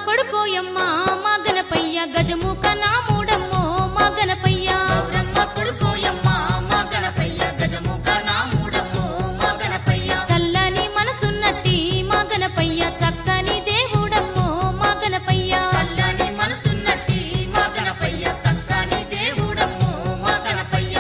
కొడుకోయమ్మ మా గణపయ్య గజముఖ నాముడమ్మో మా గణపయ్య గౌరమ్మ కొడుకోయమ్మ మా గణపయ్య గజముఖ నాముడమ్మో మా గణపయ్య చల్లని మనసున్నట్టి మా గణపయ్య చక్కని దేవుడమ్మో మా గణపయ్య చల్లని మనసున్నట్టి మా గణపయ్య సక్కని దేవుడమ్మో మా గణపయ్య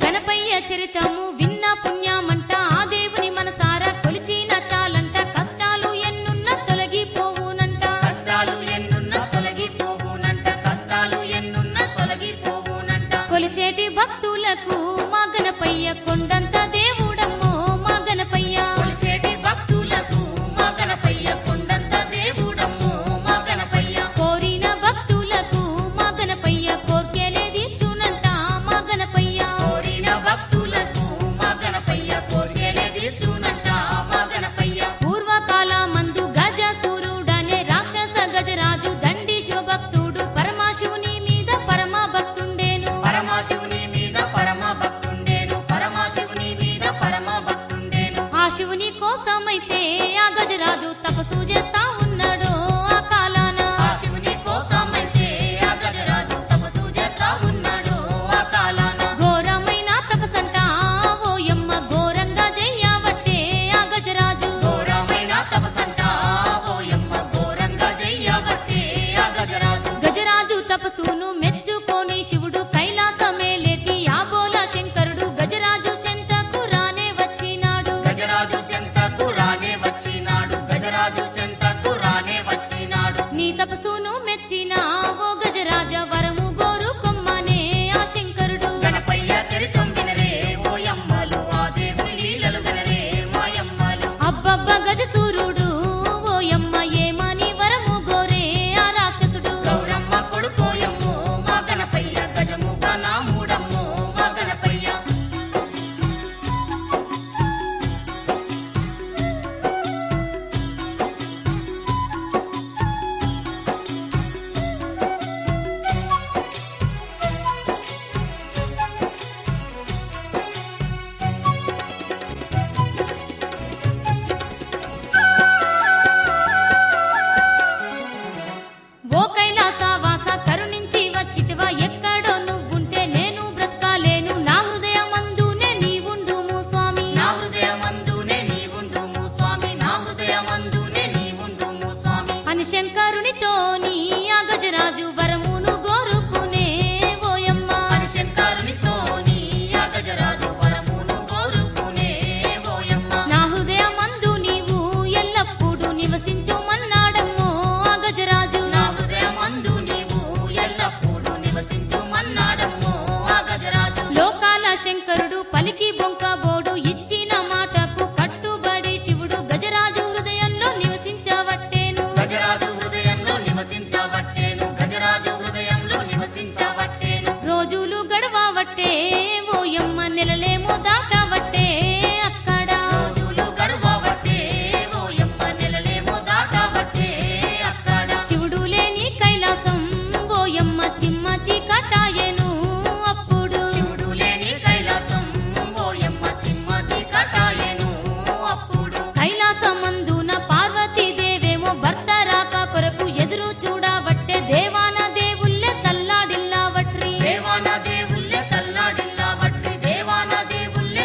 గణపయ్య చరితము విన్న పుణ్యమంట ఆ దేవుని మనసారా కొలిచిన చాలంట కష్టాలు ఎన్నున్న తొలగిపోవునంట కష్టాలు ఎన్నున్న తొలగిపోవునంట కష్టాలు ఎన్నున్న తొలగిపోవునంట కొలిచేటి భక్తులకు మా గణపయ్య కొండంత దేవుడమ్మో మా గణపయ్య కొలిచేటి భక్తులకు మా గణపయ్య కొండంత దేవుడమ్మో మా గణపయ్య కోరిన భక్తులకు మా గణపయ్య కోర్కెలే తీర్చునంట మా గణపయ్య కోరిన భక్తులకు మా గణపయ్య కోర్కెలే తీర్చునంట మా గణపయ్య పూర్వకాలమందు గజాసురుడనే రాక్షస గజరాజు దండి శివభక్తుడు పరమాశివుని మీద పరమ భక్తుండేను పరమశివుని మీద పరమ భక్తుండేను పరమశివుని మీద పరమ భక్తుండేను ఆ శివుని కోసమైతే ఆ గజరాజు తపస్సు చేస్తా ఉన్నాడు ఆ కాలాన ఆ శివుని కోసమైతే ఆ గజరాజు తపస్సు చేస్తా ఉన్నాడు ఆ కాలాన ఘోరమైన తపసంట ఓయమ్మ ఘోరంగా చెయ్యబట్టే ఆ గజరాజు ఘోరమైన తపసంట ఓయమ్మ ఘోరంగా చెయ్యబట్టే ఆ గజరాజు గజరాజు తపస్సును మెచ్చుకొని శివుడు కైలాసమేలేటి ఆబోల శంకరుడు గజరాజు చెంతకు రానే వచ్చినాడు గజరాజు చెంతకు రానే వచ్చినాడు గజరాజు చెంతకు రానే వచ్చినాడు నీ తపస్సును మెచ్చిన ఓ గజరాజ వరము గోరు కొమ్మనే ఆ శంకరుడు గణపయ్య చరితం వినరే ఓయమ్మలు ఆ దేవుని లీలలు వినరే మాయమ్మలు అబ్బబ్బ గజసూరుడు ఓయమ్మ ఏమని వరము గోరే ఆ రాక్షసుడు గౌరమ్మ కొడుకోయమ్మో మా గణపయ్య గజముఖ నాముడమ్మో మా గణపయ్య ఓ కైలాసవాస కరుణించి వచ్చితివా ఎక్కడో నువ్వుంటే నేను బ్రతకాలేను నా హృదయమందునే నీవుండుము స్వామి నా హృదయమందునే నీవుండుము స్వామి నా హృదయమందునే నీవుండుము స్వామి అని శంకరునితోని ఆ గజరాజు వరమును గోరుకునే ఓయమ్మ అని శంకరునితోని ఆ గజరాజు వరమును కోరుకునే ఓయమ్మ నా హృదయమందు నీవు ఎల్లప్పుడూ నివసించుమన్నాడమ్మో ఆ గజరాజు నా హృదయమందు నీవు ఎల్లప్పుడూ నివసించుమన్నాడమ్మో ఆ గజరాజు లోకాల శంకరుడు పలికి బొంకబోడు ఇచ్చిన మాటకు కట్టుబడి శివుడు గజరాజు హృదయంలో నివసించవట్టేను గజరాజు హృదయంలో నివసించవట్టేను గజరాజు హృదయంలో నివసించవట్టేను రోజులు గడవవట్టే ఓయమ్మ నెలలేమో దాటవట్టే అక్కడ రోజులు గడువవట్టే ఓయమ్మ నెలలేమో దాటవట్టే అక్కడ శివుడు లేని కైలాసం ఓయమ్మ చిమ్మ చీకటాయెను అప్పుడు శివుడు లేని కైలాసం ఓయమ్మ చిమ్మ చీకటాయెను అప్పుడు కైలాసమందున పార్వతీదేవేమో భర్త రాక కొరకు ఎదురు చూడవట్టే దేవాన దేవుళ్ళే తల్లాడిల్లావట్రి దేవాన దేవుళ్ళే తల్లాడిల్లావట్రి దేవాన దేవుళ్ళే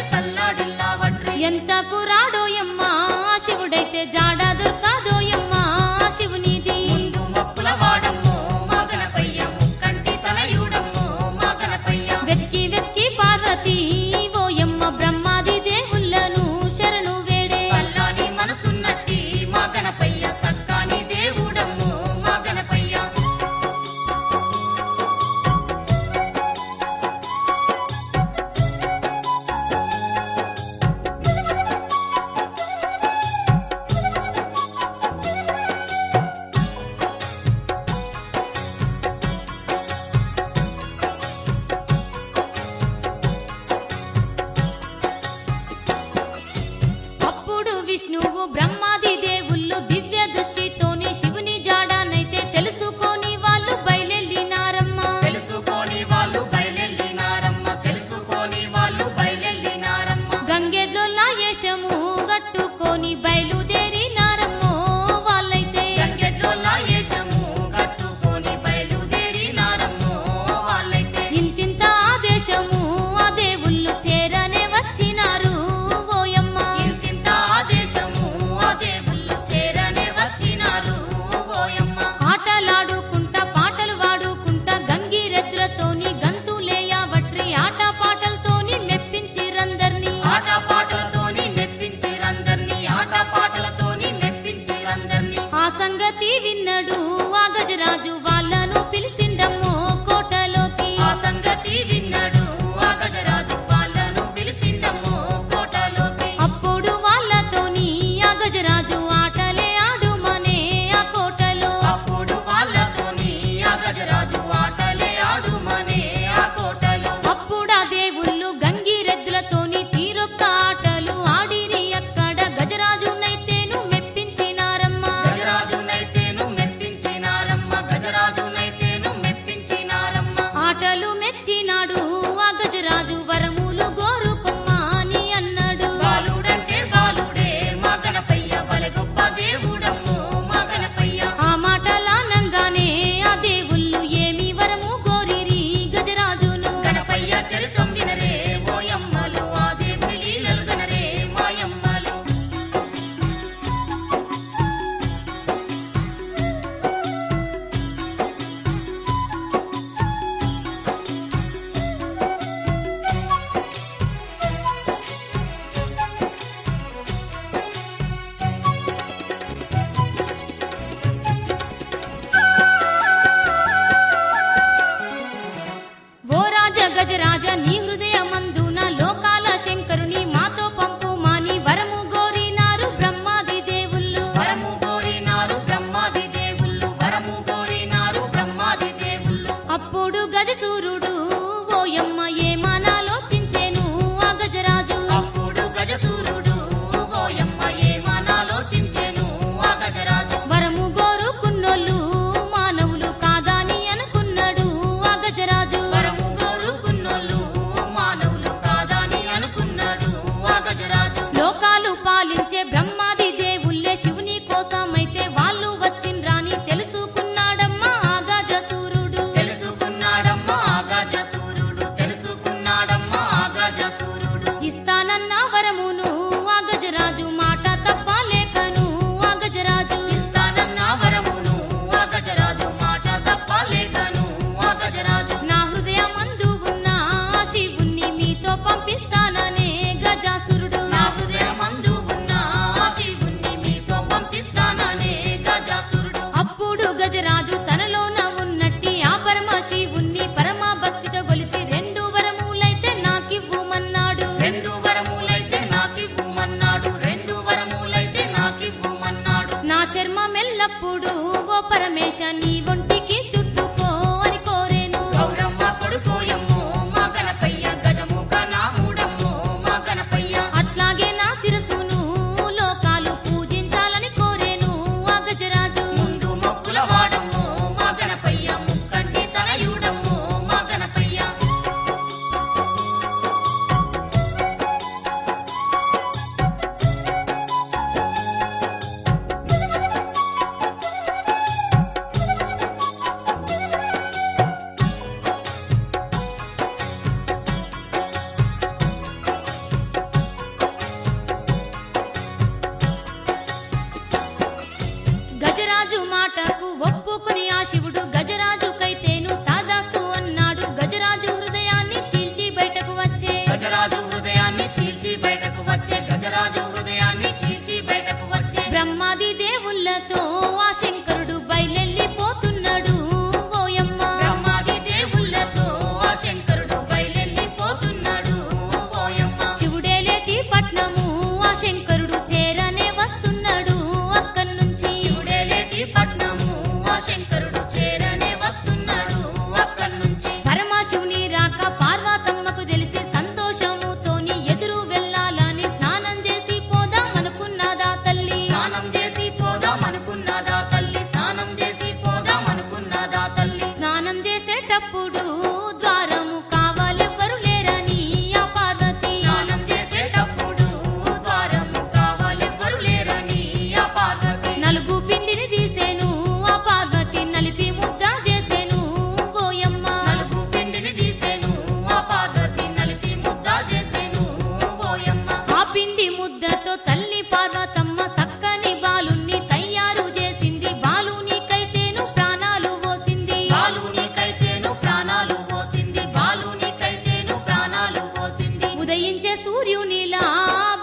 సూర్యునిలా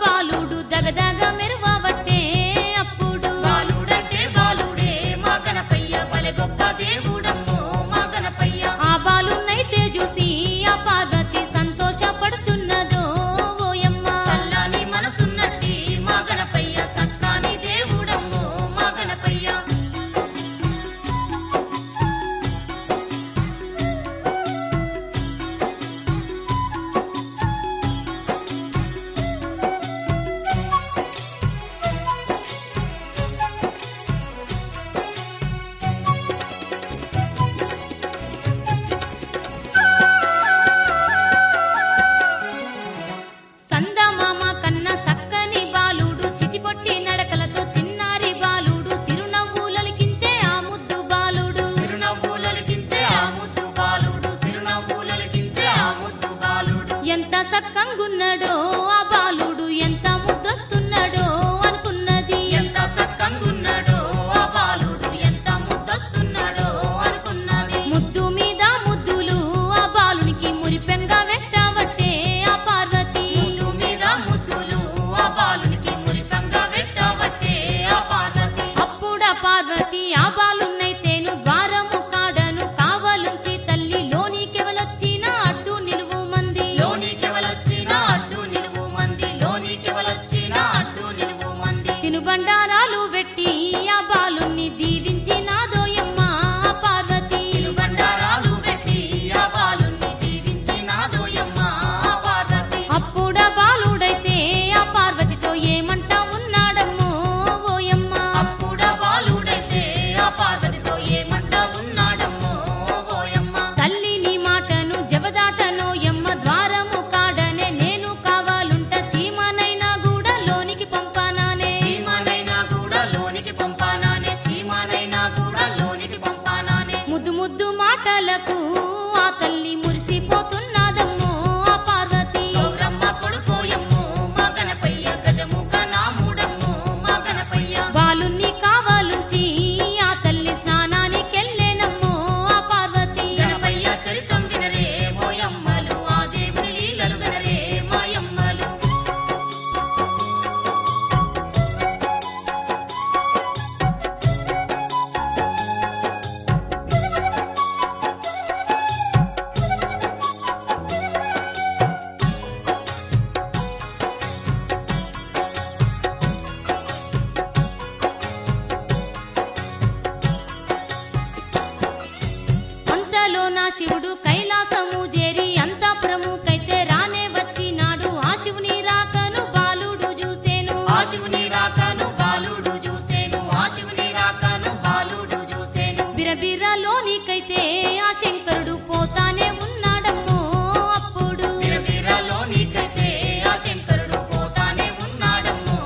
బాలుడు దగదగ మెరువబట్టే అప్పుడు బాలుడంటే బాలుడే మా గణపయ్య బలె గొప్ప దేవుడమ్మో మా గణపయ్య ఆ బాలునైతే చూసి ఆ పార్వతి సంతోషపడుతున్నదో ఓయమ్మ చల్లని మనసున్నట్టి మా గణపయ్య సక్కాని దేవుడమ్మో మా గణపయ్య సందమామ కన్న సక్కని బాలుడు చిటిపొట్టి నడకలతో చిన్నారి బాలుడు సిరునవ్వులలికించే ఆ ముద్దు బాలుడు సిరునవ్వులొలికించే ఆ ముద్దు బాలుడు సిరునవ్వులొలికించే ఆ ముద్దు బాలుడు ఎంత సక్కంగున్నాడో ఆ బాలుడు ఎంత ముద్దొస్తున్నాడో అనుకున్నది ఎంత సక్కంగున్నాడో ఆ బాలుడు ఎంత ముద్దొస్తున్నాడో అనుకున్నది ముద్దు మీద ముద్దులు ఆ బాలునికి మురిపెంగా వెట్టబట్టే ఆ పార్వతి ముద్దు మీద ముద్దులు ఆ బాలునికి మురిపంగా వెట్టబట్టే ఆ పార్వతి అప్పుడా పార్వతి ఆ బాలున్నైతేను ద్వారము కాడను కావలుంచి తల్లి లోనికెవలొచ్చిన అడ్డు నిలువు మంది లోనికెవలొచ్చిన అడ్డు నిలువు మంది లోనికెవలొచ్చిన అడ్డు నిలువు మంది తినుబండారాలు వెట్టి ఆ బాలుని దీవించినాదోయమ్మ ఆ పార్వతి తిరుబండారాలు పెట్టి ఆ బాలుని దీవించినాదోయమ్మ ఆ పార్వతి అప్పుడా బాలుడైతే ఆ పార్వతితో ఏమంట ఉన్నాడమ్మో ఓయమ్మ అప్పుడ బాలుడైతే ఆ పార్వతితో ఏమంట ఉన్నాడమ్మో ఓయమ్మ తల్లిని మాటను జబదాటనోయమ్మ ద్వారము కాడనే నేను కావాలుంట చీమనైనా కూడా లోనికి పంపానానే చీమనైనా కూడా లోనికి పంపానానే చీమనైనా కూడా లోనికి పంపానానే ముద్దు ముద్దు మాటలకు ఆ తల్లి మురిసిపోతున్నదమ్మో ఆ పార్వతి గౌరమ్మ కొడుకోయమ్మో మా గణపయ్య గజముఖ నాముడమ్మో మా గణపయ్య బాలుని కావాలుంచి ఆ తల్లి స్నానానికెళ్ళేనమ్మో ఆ పార్వతి గణపయ్య చరితం వినరే ఓయమ్మలు ఆ దేవుని లీలలు వినరే మాయమ్మలు అంతలో నా శివుడు కైలాసము చేరి అంతఃపురముకైతే రానే వచ్చినాడు ఆ శివుని రాకను బాలుడు చూసేను ఆ శివుని రాకను బాలుడు చూసేను ఆ శివుని రాకను బాలుడు చూసేను బిరబిరలోనికైతే ఆ శంకరుడు పోతానే ఉన్నాడమ్మో అప్పుడు బిరబిరలోనికైతే ఆ శంకరుడు పోతానే ఉన్నాడమ్మో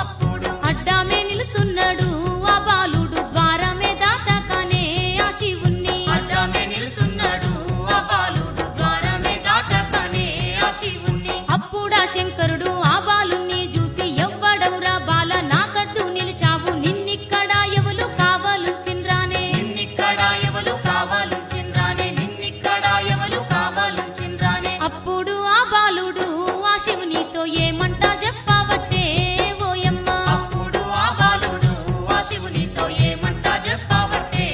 అప్పుడు అడ్డామే నిలుచున్నాడు ఆ బాలుడు ద్వారమే దాటకనే ఆ శివుణ్ణి అడ్డమే నిలుసున్నాడు ఆ బాలుడు ద్వారమే దాటకనే ఆ శివుణ్ణి అప్పుడా శంకరుడు ఆ బాలుణ్ణి చూసి ఎవ్వడవురా బాల నాకడ్డు నిలిచావు నిన్నిక్కడ ఎవలు కావాలుంచిన్రానే నిన్నిక్కడ ఎవలు కావాలుంచిన్రానే నిన్నిక్కడ ఎవలు కావాలుంచిన్రానే అప్పుడు ఆ బాలుడు ఆ శివునితో ఏమంట చెప్పవట్టే ఓయమ్మ అప్పుడు ఆ బాలుడు ఆ శివునితో ఏమంట చెప్పవట్టే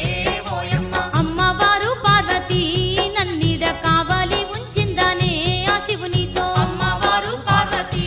ఓయమ్మ అమ్మవారు పార్వతి నన్నిడ కావాలి ఉంచిందానే ఆ శివునితో అమ్మవారు పార్వతి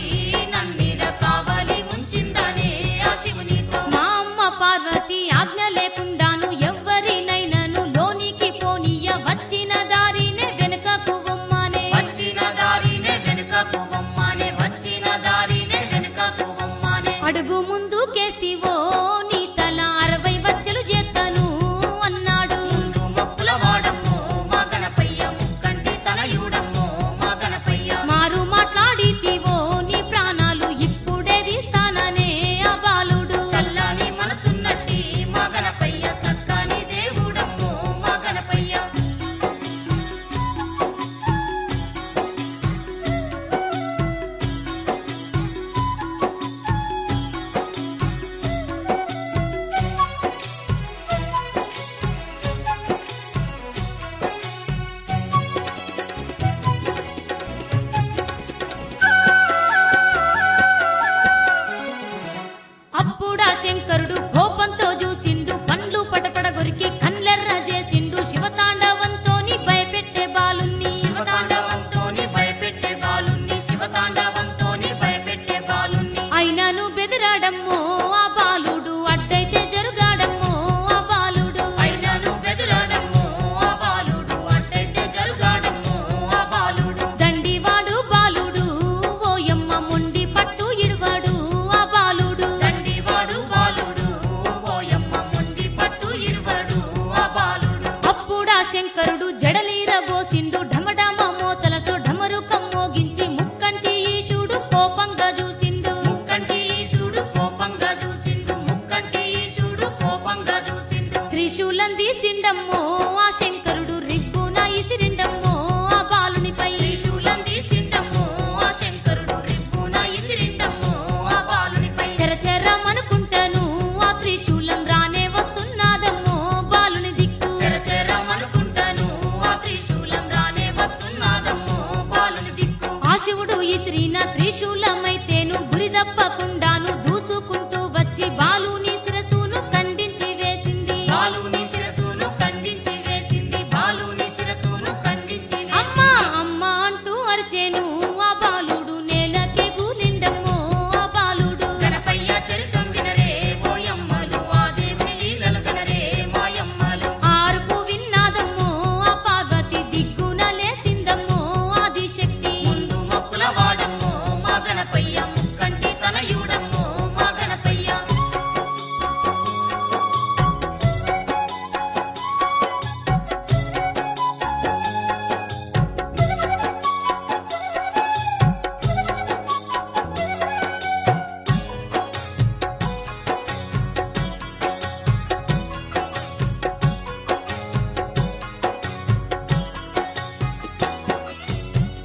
తీసిండమ్మో ఆ శంకరుడు రివ్వున ఇసిరిండమ్మో ఆ బాలునిపై త్రిశూలం తీసిండమ్మో ఆ శంకరుడు రివ్వున ఇసిరిండమ్మో ఆ బాలునిపై చెరచెరమనుకుంటను ఆ త్రిశూలం రానే వస్తున్నాదమ్మో బాలుని దిక్కు చెరచెరమనుకుంటాను ఆ త్రిశూలం రానే వస్తున్నాదమ్మో బాలుని దిక్కు ఆ శివుడు ఇసిరిన త్రిశూలమైతేను గురి తప్పకుండాను దూసుకుంటూ వచ్చి బాలుని శిరసును ఖండించి వేసింది బాలుని శిరసును ఖండించి వేసింది బాలుని శిరసును ఖండించి అమ్మా అమ్మా అంటూ అరిచేను ఆ బాలుడు నేలకే కూలిండమ్మో ఆ బాలుడు గణపయ్య చరితం వినరే ఓయమ్మలు ఆ దేవుని లీలలు గనరే మాయమ్మలు ఆరుపు విన్నాదమ్మో ఆ పార్వతి దిగ్గున లేసిందమ్మో ఆదిశక్తి ముందు మొక్కుల వాడమ్మో మా గణపయ్య ముక్కంటి తనయుడమ్మో మా గణపయ్య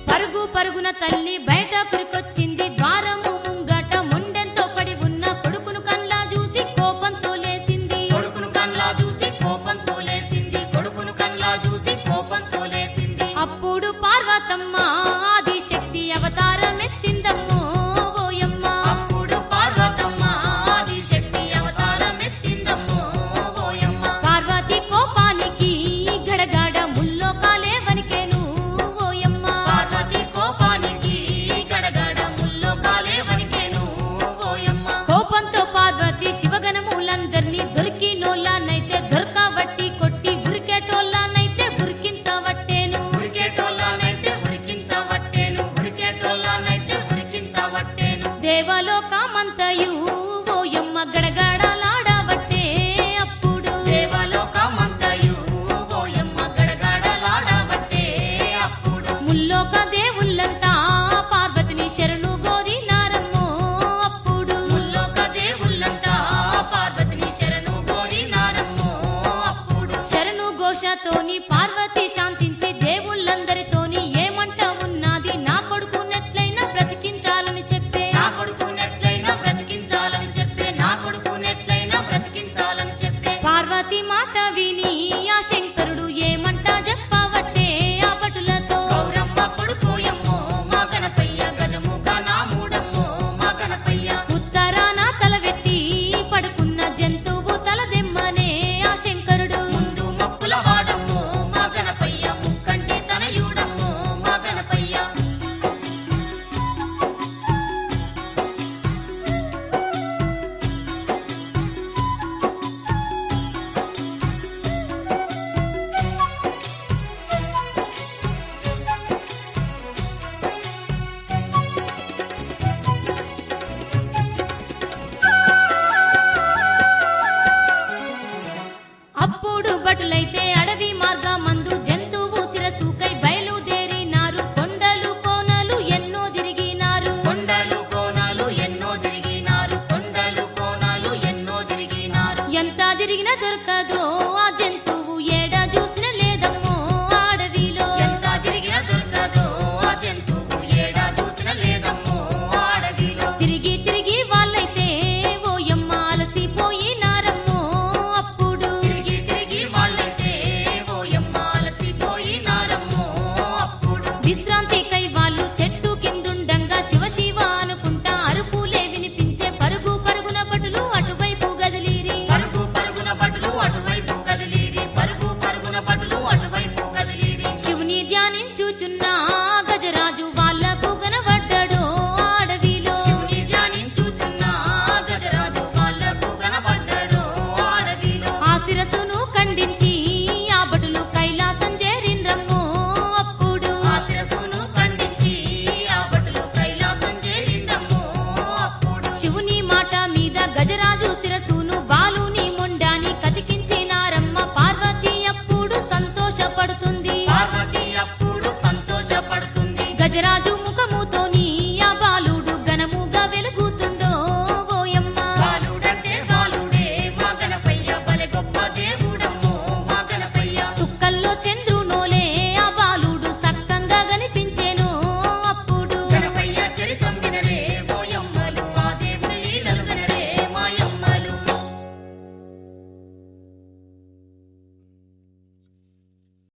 పరుగు పరుగున తల్లి బయట పురికొచ్చింది ద్వారము ముంగట మొండెంతో పడి ఉన్న కొడుకును కల్లా చూసి కోపంతో లేసింది కొడుకును కన్లా చూసి కోపంతో లేసింది కొడుకును కన్లా చూసి కోపంతో లేసింది అప్పుడు పార్వతమ్మ ఆదిశక్తి అవతారమెత్తిందమ్మో ఓయమ్మ అప్పుడు పార్వతమ్మ ఆదిశక్తి అవతారం ఎత్తిందమ్మో ఓయమ్మ పార్వతి కోపానికి గడగడ ముల్లోకాలే వనికేను ఓయమ్మ పార్వతి కోపానికి గడగడ ముల్లోకాలే వనికేను ఓయమ్మ కోపంతో పార్వతి శివగణములందర్నీ దొరికినోళ్ళనైతే దొరకబట్టి కొట్టి ఉరికేటోళ్ళనైతే ఉరికించవట్టేను ఉరికేటోళ్ళనైతే ఉరికించవట్టేను ఉరికేటోళ్ళనైతే ఉరికించవట్టేను దేవలోకమంతయు ఓయమ్మ గడగడలాడబట్టే అప్పుడు దేవలోకమంతయు ఓయమ్మ గడగడలాడబట్టే అప్పుడు ముల్లోక దేవుళ్ళంతా పార్వతిని శరణు గోరినారమ్మో అప్పుడు ముల్లోక దేవుళ్ళంతా పార్వతిని శరణు కోరినారమ్మో అప్పుడు శరణు ఘోషతోని పార్వతి శాంతించి దేవుళ్ళందరితోని ఏమంట ఉన్నది నా కొడుకునెట్లయినా బ్రతికించాలని చెప్పే నా కొడుకునెట్లయినా బ్రతికించాలని చెప్పే నా కొడుకునెట్లయినా బ్రతికించాలని చెప్పే పార్వతి మాట విని ఆ శంకరుడు ఏమంట చెప్పవట్టే ఆ భటులతో గౌరమ్మ కొడుకోయమ్మో మా గణపయ్య గజముఖ నామూడమ్మో మా గణపయ్య ఉత్తరాన తలవెట్టి పడుకున్న జంతువు తలదెమ్మనే ఆ శంకరుడు ముందు మొక్కుల వాడమ్మో మా గణపయ్య ముక్కంటి తనయుడమ్మో మా గణపయ్య అప్పుడు భటులైతే అడవి మార్గమందు జంతువు శిరసుకై బయలుదేరినారు కొండలు కోనలు ఎన్నో తిరిగినారు కొండలు కోనాలు ఎన్నో తిరిగినారు కొండలు కోనాలు ఎన్నో తిరిగినారు ఎంత తిరిగినా దొరకదో ఆ జంతువు ఏడా చూసిన లేదమ్మో ఆ అడవిలో ఎంత తిరిగినా దొరకదో ఆ జంతువు ఏడా చూసిన లేదమ్మో ఆ అడవిలో తిరిగి తిరిగి వాళ్ళైతే ఓయమ్మ అలసిపోయినారమ్మో అప్పుడు తిరిగి తిరిగి వాళ్ళైతే ఓయమ్మ అలసిపోయినారమ్మో అప్పుడు విశ్రాంతికై వాళ్ళు చెట్టు కిందుండంగా శివ శివ అనుకుంటా అరుపులే వినిపించే పరుగు పరుగున భటులు అటువైపు గదిలీరి పరుగు పరుగున భటులు అటువైపు కదిలీరి పరుగు పరుగున భటులు అటువైపు కదిలీరి శివుని ధ్యానించుచున్న గజరాజు వాళ్ళకు కనబడ్డాడు ఆ అడవిలో శివుని ధ్యానించుచున్న గజరాజు వాళ్ళకు కనబడ్డాడు ఆ అడవిలో ఆ శిరసును ఖండించి ఆ భటులు కైలాసం చేరిండ్రమ్మో అప్పుడు ఆ శిరసును ఖండించి ఆ భటులు కైలాసం చేరిందమ్మో అప్పుడు శివుని మాట మీద గజరాజు శిరసును బాలుని మొండాని కతికించినారమ్మ పార్వతి అప్పుడు సంతోషపడుతుంది పార్వతి అప్పుడు సంతోషపడుతుంది గజరాజు